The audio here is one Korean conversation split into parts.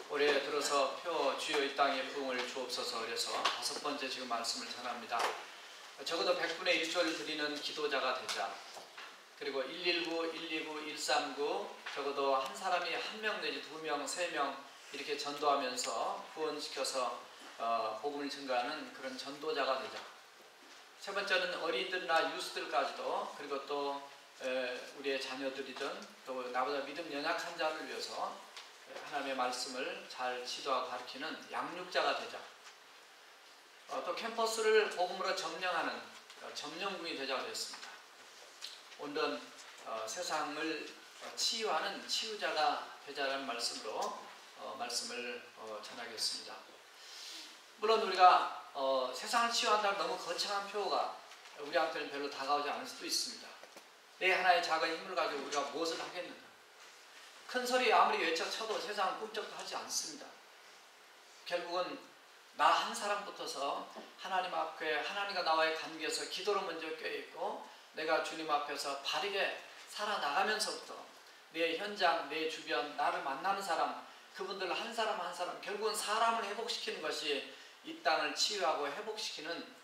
올해 들어서 표 주여 이 땅에 부흥을 주옵소서 그래서 5번째 지금 말씀을 전합니다. 적어도 100분의 1조를 드리는 기도자가 되자. 그리고 119, 129, 139 적어도 한 사람이 1명 내지 2명, 3명 이렇게 전도하면서 후원시켜서 복음을 증가하는 그런 전도자가 되자. 세 번째는 어린이들이나 유스들까지도 그리고 또 우리의 자녀들이든 또 나보다 믿음 연약한 자를 위해서 하나님의 말씀을 잘 지도하고 가르치는 양육자가 되자. 또 캠퍼스를 복음으로 점령하는 점령군이 되자고 했습니다. 오늘은 세상을 치유하는 치유자가 되자라는 말씀으로 말씀을 전하겠습니다. 물론 우리가 세상을 치유한다는 너무 거창한 표어가 우리한테는 별로 다가오지 않을 수도 있습니다. 내 하나의 작은 힘을 가지고 우리가 무엇을 하겠는가? 큰 소리 아무리 외쳐쳐도 세상은 꿈쩍도 하지 않습니다. 결국은 나 한 사람부터서 하나님 앞에 하나님과 나와의 관계에서 기도로 먼저 껴있고 내가 주님 앞에서 바르게 살아나가면서부터 내 현장, 내 주변, 나를 만나는 사람 그분들 한 사람 한 사람 결국은 사람을 회복시키는 것이 이 땅을 치유하고 회복시키는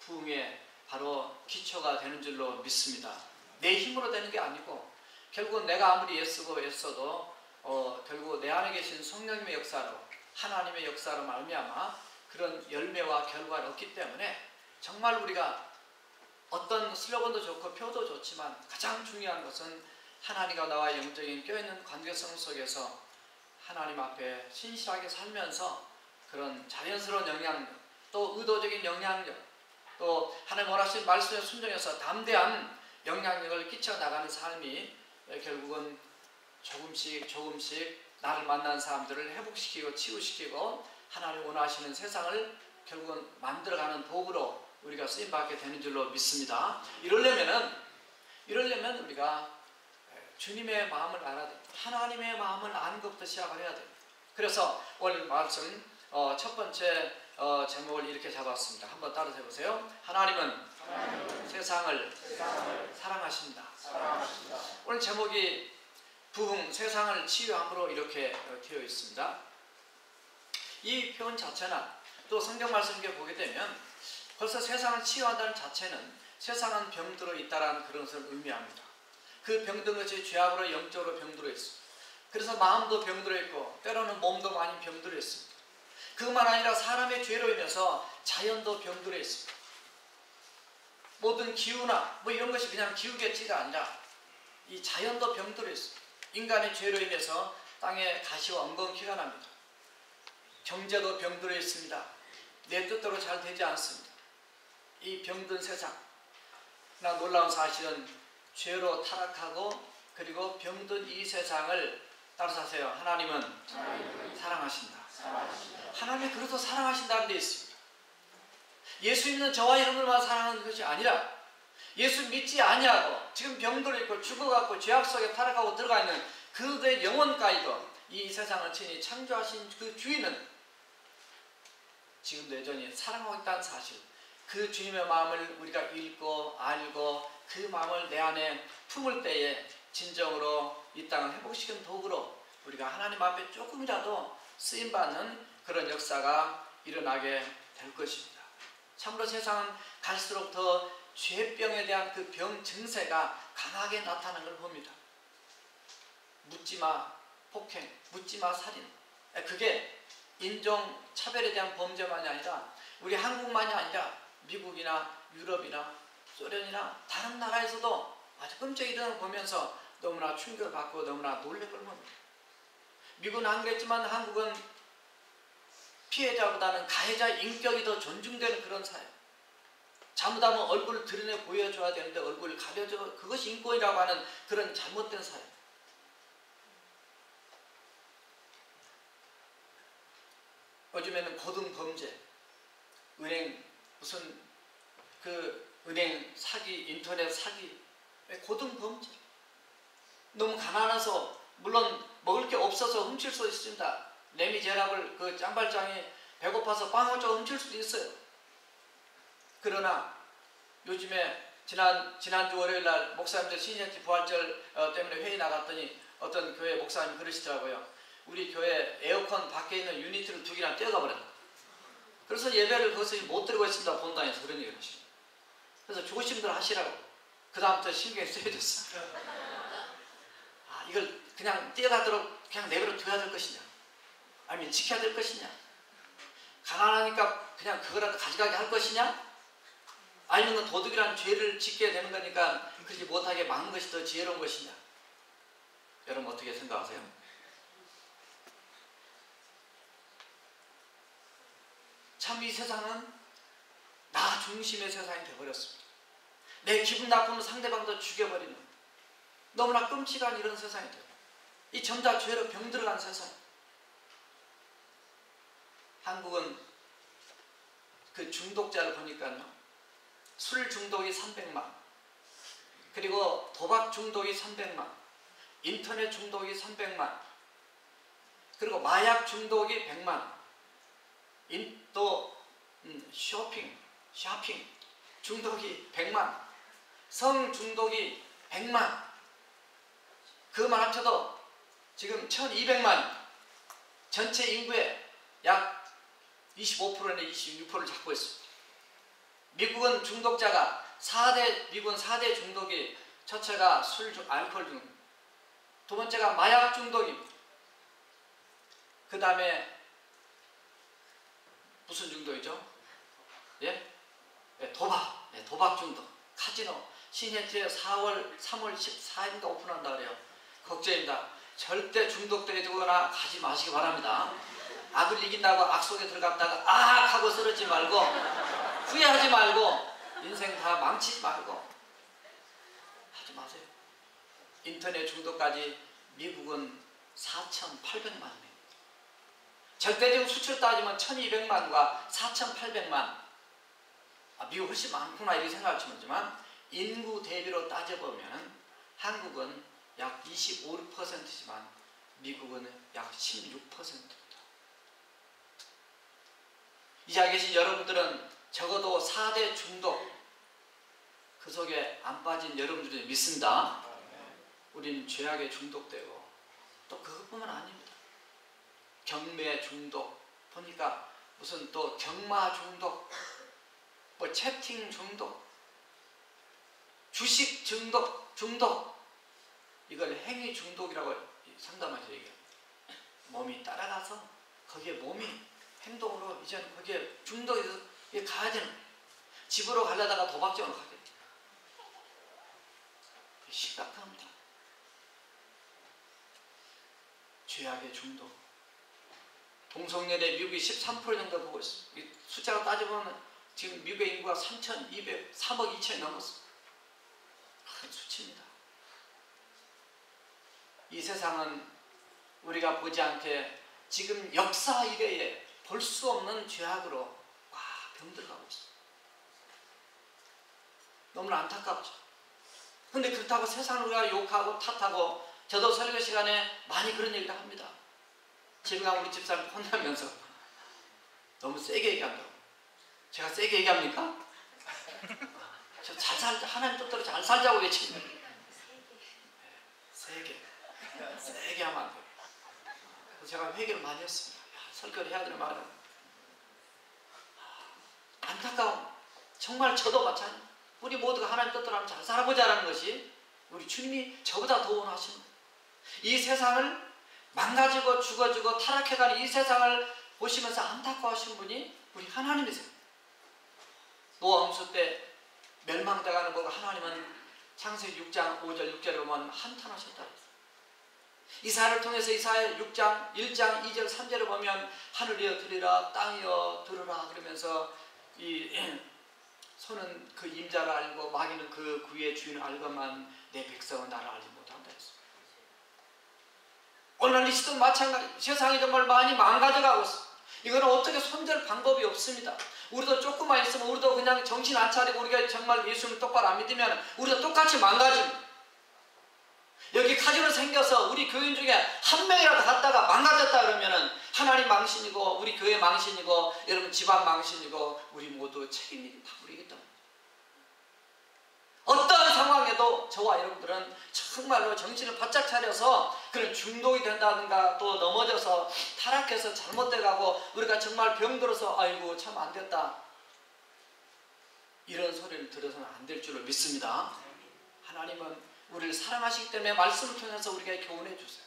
부흥의 바로 기초가 되는 줄로 믿습니다. 내 힘으로 되는 게 아니고 결국은 내가 아무리 애써도 결국 내 안에 계신 성령님의 역사로 하나님의 역사로 말미암아 그런 열매와 결과를 얻기 때문에 정말 우리가 어떤 슬로건도 좋고 표도 좋지만 가장 중요한 것은 하나님과 나와 영적인 껴있는 관계성 속에서 하나님 앞에 신실하게 살면서 그런 자연스러운 영향력 또 의도적인 영향력 또 하나님 원하시는 말씀에 순종해서 담대한 영향력을 끼쳐나가는 삶이 결국은 조금씩 나를 만난 사람들을 회복시키고 치유시키고 하나님 원하시는 세상을 결국은 만들어가는 도구로 우리가 쓰임받게 되는 줄로 믿습니다. 이러려면 우리가 주님의 마음을 알아야 됩니다. 하나님의 마음을 아는 것부터 시작을 해야 됩니다. 그래서 오늘 말씀 첫 번째 제목을 이렇게 잡았습니다. 한번 따라서 해보세요. 하나님은 세상을 사랑하신다. 오늘 제목이 부흥, 세상을 치유함으로 이렇게 되어 있습니다. 이 표현 자체나 또 성경 말씀을 보게 되면 벌써 세상을 치유한다는 자체는 세상은 병들어 있다는 그런 것을 의미합니다. 그 병든 것이 죄악으로 영적으로 병들어 있습니다. 그래서 마음도 병들어 있고 때로는 몸도 많이 병들어 있습니다. 그것만 아니라 사람의 죄로 인해서 자연도 병들어 있습니다. 모든 기후나 이런 것이 그냥 기후계치가 아니라 이 자연도 병들어 있습니다. 인간의 죄로 인해서 땅에 가시와 엉겅퀴가 납니다. 경제도 병들어 있습니다. 내 뜻대로 잘 되지 않습니다. 이 병든 세상. 그러나 놀라운 사실은 죄로 타락하고 그리고 병든 이 세상을 따라서 하세요. 하나님은 사랑하신다. 하나님이 그래서 사랑하신다는 데 있습니다. 예수 믿는 저와 여러분만 사랑하는 것이 아니라 예수 믿지 아니하고 지금 병들어 있고 죽어갖고 죄악 속에 타락하고 들어가 있는 그들의 영혼까지도 이 세상을 친히 창조하신 그 주인은 지금도 여전히 사랑하고 있다는 사실, 그 주님의 마음을 우리가 읽고 알고 그 마음을 내 안에 품을 때에 진정으로 이 땅을 회복시키는 도구로 우리가 하나님 앞에 조금이라도 쓰임받는 그런 역사가 일어나게 될 것입니다. 참으로 세상은 갈수록 더 죄병에 대한 그 병 증세가 강하게 나타나는 걸 봅니다. 묻지마 폭행, 묻지마 살인. 그게 인종차별에 대한 범죄만이 아니라 우리 한국만이 아니라 미국이나 유럽이나 소련이나 다른 나라에서도 아주 끔찍이 일어나는 걸 보면서 너무나 충격을 받고 너무나 놀랄 걸 봅니다. 미국은 안 그랬지만 한국은 피해자보다는 가해자 인격이 더 존중되는 그런 사회. 잘못하면 얼굴을 드러내 보여줘야 되는데 얼굴을 가려줘. 그것이 인권이라고 하는 그런 잘못된 사회. 요즘에는 고등범죄, 은행 은행 사기, 인터넷 사기, 고등범죄. 너무 가난해서 물론 먹을 게 없어서 훔칠 수 있습니다. 레미제라블 그 짱발장이 배고파서 빵을 좀 훔칠 수도 있어요. 그러나 요즘에 지난주 월요일날 목사님들 신년지 부활절 때문에 회의 나갔더니 어떤 교회 목사님이 그러시더라고요. 우리 교회 에어컨 에어컨 밖에 있는 유니트를 2개나 떼어가 버렸다. 그래서 예배를 거기서 못 드리고 있습니다. 본당에서 그런 얘기를 하시고. 그래서 조심들 하시라고. 그 다음부터 신경이 쓰여졌어. 아, 이걸 그냥 떼어가도록 그냥 내버려 둬야 될 것이냐, 아니면 지켜야 될 것이냐, 가난하니까 그냥 그거라도 가져가게 할 것이냐, 아니면 도둑이라는 죄를 짓게 되는 거니까 그러지 못하게 막는 것이 더 지혜로운 것이냐. 여러분 어떻게 생각하세요? 참 이 세상은 나 중심의 세상이 되어버렸습니다. 내 기분 나쁘면 상대방도 죽여버리는 너무나 끔찍한 이런 세상이 돼요. 이 전부 다 죄로 병들어간 세상. 한국은 그 중독자를 보니까요, 술 중독이 300만, 그리고 도박 중독이 300만, 인터넷 중독이 300만, 그리고 마약 중독이 100만, 또 쇼핑 중독이 100만, 성 중독이 100만, 그것만 합쳐도 지금 1200만, 전체 인구의 약 25%나 26%를 잡고 있습니다. 미국은 중독자가 미국은 4대 중독이, 첫째가 알코올 중독, 두 번째가 마약 중독입니다. 그 다음에 무슨 중독이죠? 예? 도박 중독, 카지노. 신해주에 3월 14일인가 오픈한다 그래요. 걱정입니다. 절대 중독되게 되거나 가지 마시기 바랍니다. 악을 이긴다고 악 속에 들어갔다가 악 하고 쓰러지지 말고, 후회하지 말고, 인생 다 망치지 말고 하지 마세요. 인터넷 중독까지 미국은 4,800만입니다. 절대적 수출 따지면 1,200만과 4,800만. 미국 훨씬 많구나 이렇게 생각하시지만 인구 대비로 따져보면 한국은 약 25%지만 미국은 약 16%입니다. 이 자리에 계신 여러분들은 적어도 4대 중독 그 속에 안 빠진 여러분들이 믿습니다. 우리는 죄악에 중독되고, 또 그것뿐만 아닙니다. 경매 중독, 보니까 무슨 또 경마 중독, 뭐 채팅 중독, 주식 중독, 이걸 행위 중독이라고 상담하셔 얘기해요. 몸이 따라가서 거기에 몸이 행동으로 이제 거기에 중독에서 가야 되는 거예요. 집으로 가려다가 도박장으로 가게 돼요. 심각합니다. 죄악의 중독. 동성연애 미국이 13% 정도 보고 있어요. 숫자가 따져보면 지금 미국의 인구가 3억 2천이 넘었어요. 큰 수치입니다. 이 세상은 우리가 보지 않게 지금 역사 이래에 볼 수 없는 죄악으로 병들어가고 있어요. 너무나 안타깝죠. 근데 그렇다고 세상을 우리가 욕하고 탓하고, 저도 설교 시간에 많이 그런 얘기를 합니다. 집에 가면 우리 집사람 혼나면서 너무 세게 얘기한다고. 제가 세게 얘기합니까? 저 잘 살자, 하나님 뜻대로 잘 살자고 외칩니다. 세게 하면 안 돼요. 그래서 제가 회개를 많이 했습니다. 설교를 해야 되는 말은 안타까움. 정말 저도 마찬가지. 우리 모두가 하나님 뜻대로 하면 잘 살아보자라는 것이 우리 주님이 저보다 더 원하십니다. 이 세상을 망가지고 죽어지고 타락해가는 이 세상을 보시면서 안타까워하신 분이 우리 하나님이세요. 노아 홍수 때 멸망당하는 거가 하나님은 창세기 6장 5절 6절에 보면 한탄하셨다. 이사야를 통해서 이사야 6장 1장 2절 3절에 보면 하늘이여 들으라, 땅이여 들으라 그러면서 이 소는 그 임자를 알고 마귀는 그 구의 주인을 알고만 내 백성은 나를 알지 못한다 했습니다. 오늘 이 시대도 마찬가지. 세상이 정말 많이 망가져가고 있습니다. 이거는 어떻게 손댈 방법이 없습니다. 우리도 조금만 있으면 우리도 그냥 정신 안 차리고 우리가 정말 예수님을 똑바로 안 믿으면 우리도 똑같이 망가집니다. 여기 카지노 생겨서 우리 교인 중에 한 명이라도 갔다가 망가졌다 그러면은 하나님 망신이고 우리 교회 망신이고 여러분 집안 망신이고 우리 모두 책임이 다 우리기 때문에 어떤 어떠한 상황에도 저와 여러분들은 정말로 정신을 바짝 차려서 그런 중독이 된다든가 또 넘어져서 타락해서 잘못돼가고 우리가 정말 병들어서 아이고 참 안됐다 이런 소리를 들어서는 안 될 줄로 믿습니다. 하나님은 우리를 사랑하시기 때문에 말씀을 통해서 우리에게 교훈해 주세요.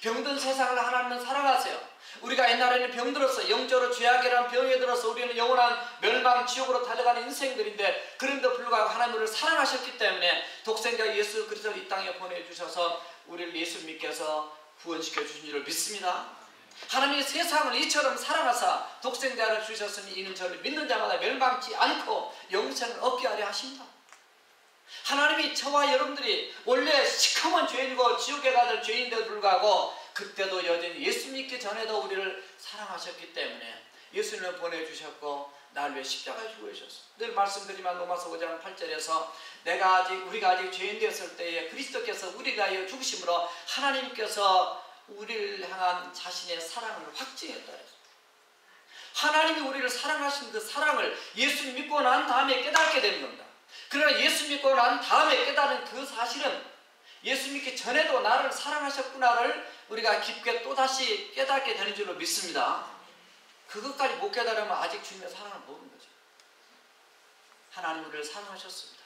병든 세상을 하나님은 사랑하세요. 우리가 옛날에는 병들어서 영적으로 죄악이라는 병에 들어서 우리는 영원한 멸망 지옥으로 달려가는 인생들인데 그런데도 불구하고 하나님 우리를 사랑하셨기 때문에 독생자 예수 그리스도를 이 땅에 보내주셔서 우리를 예수 믿게서 구원시켜 주신 줄을 믿습니다. 하나님이 세상을 이처럼 사랑하사 독생자를 주셨으니 이는 저를 믿는 자마다 멸망치 않고 영생을 얻게 하려 하십니다. 하나님이 저와 여러분들이 원래 시커먼 죄인이고 지옥에 가될 죄인인데도 불구하고 그때도 여전히 예수 믿기 전에도 우리를 사랑하셨기 때문에 예수님을 보내주셨고 나를 위해 십자가에 죽으셨어. 늘 말씀드리면 로마서 5장 8절에서 우리가 아직 죄인 되었을 때에 그리스도께서 우리가 위하여 죽으심으로 하나님께서 우리를 향한 자신의 사랑을 확증했다. 하나님이 우리를 사랑하신 그 사랑을 예수 믿고 난 다음에 깨닫게 되는 겁니다. 그러나 예수 믿고 난 다음에 깨달은 그 사실은 예수 믿기 전에도 나를 사랑하셨구나를 우리가 깊게 또다시 깨닫게 되는 줄로 믿습니다. 그것까지 못 깨달으면 아직 주님의 사랑을 모르는 거죠. 하나님 우리를 사랑하셨습니다.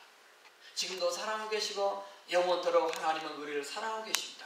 지금도 사랑하고 계시고 영원토록 하나님은 우리를 사랑하고 계십니다.